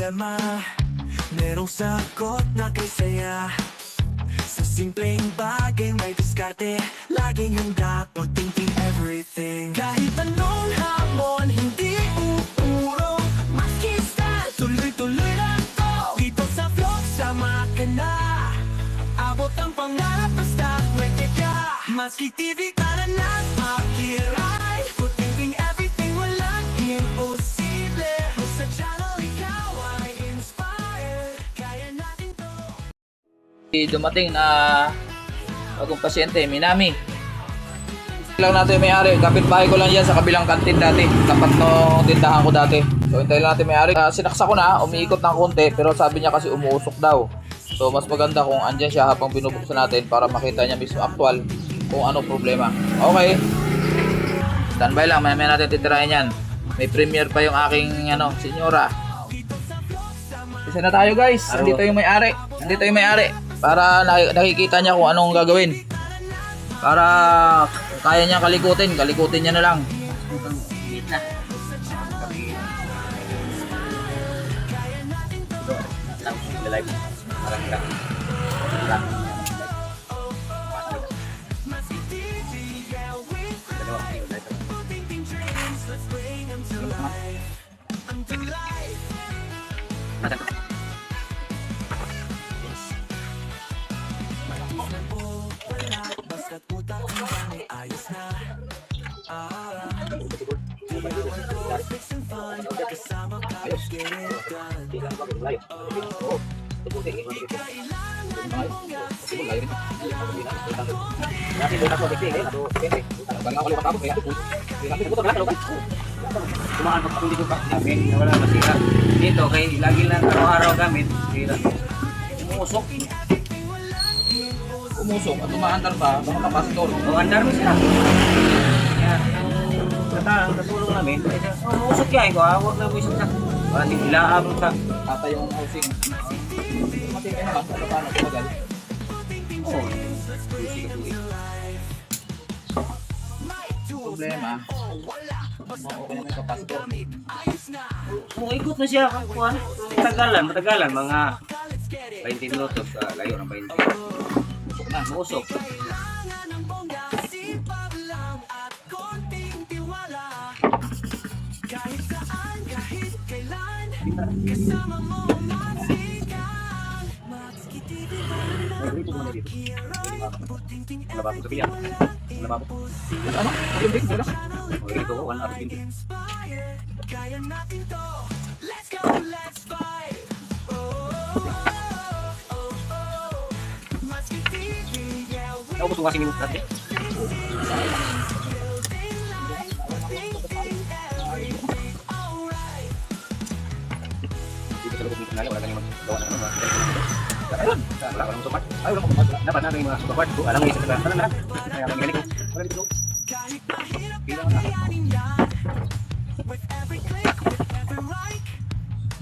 problema, merong sagot na kay saya. Sa simpleng bagay may diskarte, laging handa pag-thinking everything. Kahit anong hamon, hindi uurong makista. Tuloy-tuloy lang to, dito sa vlog, sama ka na. Abot ang pangarap, basta pwede ka. Maski TV ka na ng makiray, pag-thinking everything, walang imposible. Sa channel, ikaw ay inspired, kaya natin to. Dumating na bagong pasyente, Minami. Lang natin may-ari, kapitbahay ko lang yan sa kabilang kantin dati, tapat nung tindahan ko dati. So hintayin lang natin may-ari. Sinaksa ko na, umiikot ng konti, pero sabi niya kasi umuusok daw. So mas maganda kung andyan siya habang binubuksan natin para makita niya mismo actual kung ano problema. Okay, standby lang, maya natin titirahin yan. May premiere pa yung aking senyora. Isa na tayo guys, nandito yung may-ari. Nandito yung may-ari para nakikita niya kung anong gagawin. Para kaya niyang kalikutin niya na lang. Basta't utak ang dami, ayos na. Fix and fun, kasama ka, let's get it done. Hindi kailangan mong gasing. Dito kay lagi lang araw-araw gamit. Umusok at umaandar pa, baka kapastor. Andar mo siya. Yan. Ang katulong namin. Umusok yan. Huwag na mo siya. Parang ilaam ka. Tata yung housing. Matingin naman kung paano tumagal. Oo. Problema. Okay naman yung kapastor. Ikot na siya. Matagalan. Mga 20 minutos. Layo ng 20. Musok. Kailangan ng bongga, sipag lang at konting tiwala. Kahit saan, kahit kailan, kasama mo magsikan. Maski TV ka na makiray, pag-thinking everything, imposible. Sa channel, ikaw ay inspired, kaya natin to. Let's go, let's fight. Ako gusto kasi minutos natin. Dito sa loob ng wala kang magawa ng mga wala kang support. Ay, wala kang support. Dapat natin yung mga support. Alam mo yung isa na lang. Kaya kami galing ko. Wala dito. Kahit mahirap kakayanin yan. With every click, with every like,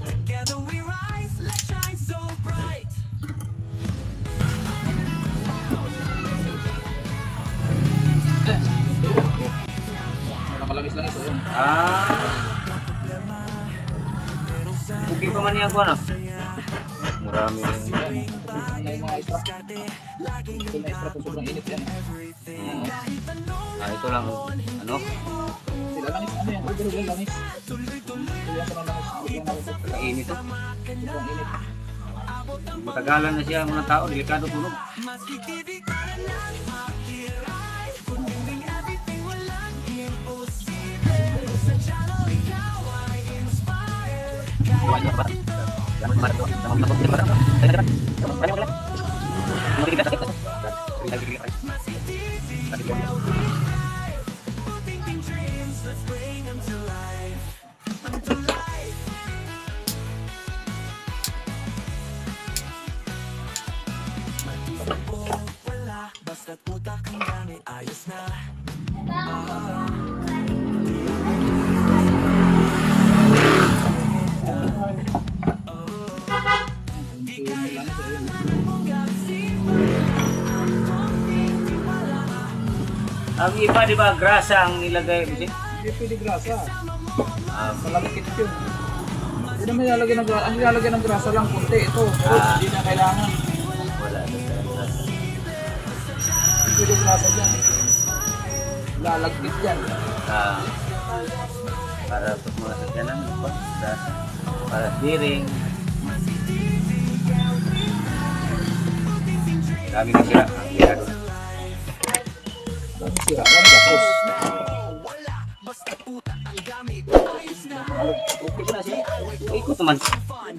together we rise, let's shine so bright. Nakalamis lang ito yun. Bukit pa man niya ko ano? Marami rin. Yung mga extra. Ito na extra po sobrang init yan. Ito lang, ano? Sila langis, ano yan? Ulo langis. Kaya ko ng langis. Kainit to. Sobrang init. Matagalan na siya mga tao, delikado tulog. Basta't utak ang dami, ayos na. Ang iba, di ba, grasa ang nilagay. Hindi pwede grasa. Malamikit yun. Hindi naman ilalagay ng grasa. Ang ilalagay ng grasa lang, kunti. Ito, hindi na kailangan. Wala na talaga. Hindi yung grasa dyan. Lalagkit dyan. Para sa mga sakyanan, para steering. Dami na sira. Sira lang, tapos. Okay na siya. Ikot naman.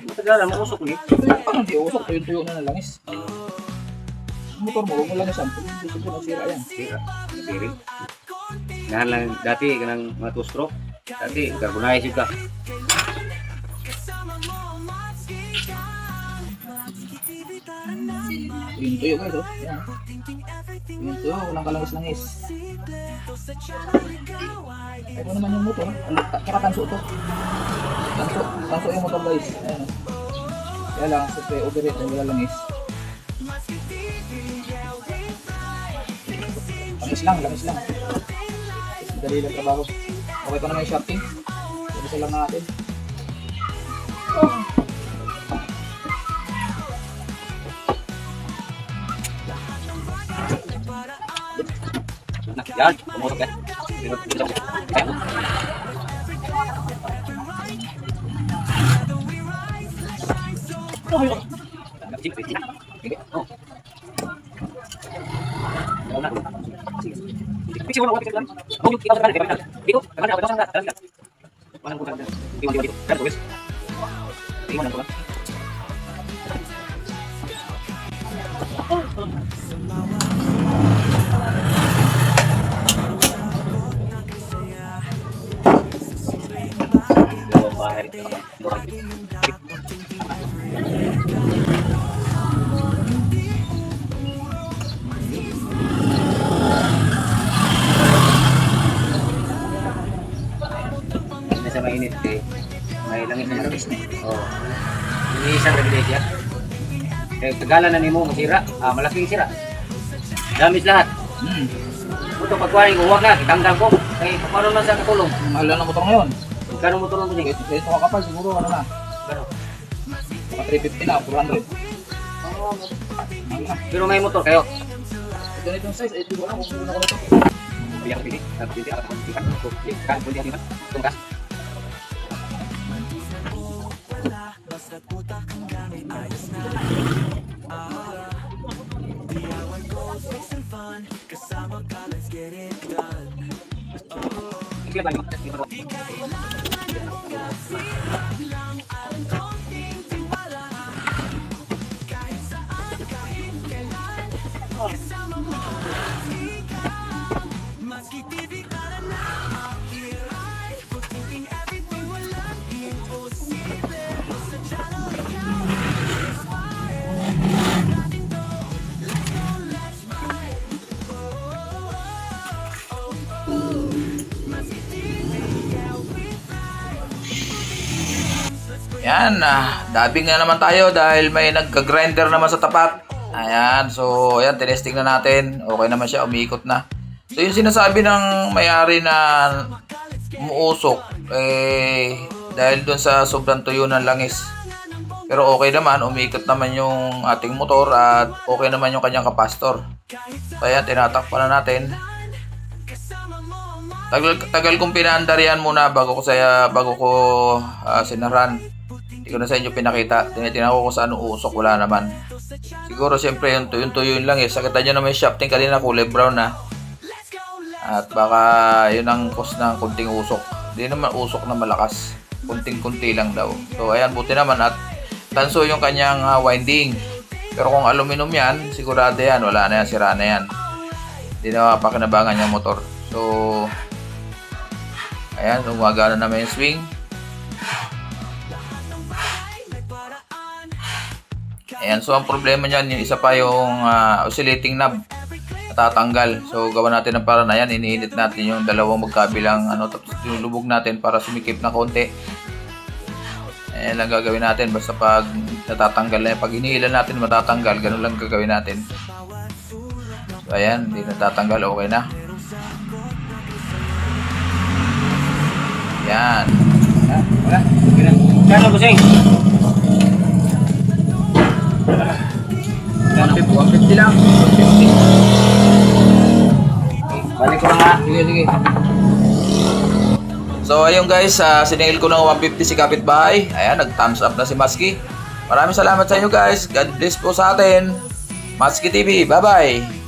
Matagalan, mausok ulit. Parang di usok, tuyo-tuyo na ng langis. Ang motor mo, huwag mo langis ang hindi siguro nasira yan. Sira. Steering. Ganahan lang dati, ganang mga two-stroke. Dati, carbonize ka. Yung tuyo guys, oh. Yan. Yung tuyo, walang kalangis-langis. Ito naman yung motor. Kaya tanso ito. Tanso yung motor guys. Ayan. Kaya lang, siyempre overheat ang wala langis. Langis lang. Dali lang trabaho. Okay pa naman yung shafting. Isa lang natin. Yan, pumusok yan. Sige. Oh. Sige. Sige mo na, lang. Oh, yung ikaw sa kanan, dito. Kanan ako sa kanan. Walang kulang. Dito. Kan tulis. Tingnan lang ko lang. Nasa mainit eh. May langis na malabis na. Oo. Hindi isang regulate yan. Eh, tagalan na nimo masira. Malaking sira. Damis lahat. Ito pagkuhanin ko, huwag na. Kitanggal ko. Kaya paano man sa katulong? Mahal na ng motor ngayon. Kano mo tulong ko niya? Ito kakapal siguro, ano na. Gano'n? Mga 350 na, 400. Pero may motor kayo. Ganitong size, ito ko lang kung sino ko na ito. Biyak pili. Pili ako ng tipan. Kan puli ang tipan. Tungkas. Iklip lagi. Yan, dubbing na naman tayo dahil may nagka-grinder naman sa tapat. Ayan, so ayan, tinesting na natin. Okay naman siya, umiikot na. So yung sinasabi ng may-ari na umuusok, dahil dun sa sobrang tuyo ng langis. Pero okay naman, umiikot naman yung ating motor at okay naman yung kanyang kapastor. So ayan, tinatakpan na natin. Tagal kong pinaandar yan muna bago ko sinaran. Hindi ko na sa inyo pinakita. Tinitingnan ko kung saan uusok, wala naman. Siguro siyempre yung tuyo lang eh. Sakita nyo na may shafting kanina, kulay brown na. At baka yun ang cause ng kunting usok. Hindi naman usok na malakas. Kunting-kunti lang daw. So ayan, buti naman at tanso yung kanyang winding. Pero kung aluminum yan, sigurado yan. Wala na yan, sira na yan. Hindi na mapakinabangan yung motor. So ayan, gumagana naman yung swing. Ayan, so ang problema niyan, yung isa pa yung oscillating knob natatanggal. So gawa natin ng paraan na yan, iniinit natin yung dalawang magkabilang tapos tinulubog natin para sumikip na konti. Ayan lang gagawin natin, basta pag natatanggal na yan, pag iniilan natin matatanggal, ganun lang gagawin natin. So ayan, hindi natatanggal, okay na. Yan. Wala. Okay na. Magkano bossing? 150 lang. 150. Balik ko lang ha. Sige, sige. So ayun guys, siningil ko ng 150 si kapitbahay. Ayan, nag-thumbs up na si Maski. Maraming salamat sa inyo guys. God bless po sa atin. Maski TV, bye-bye.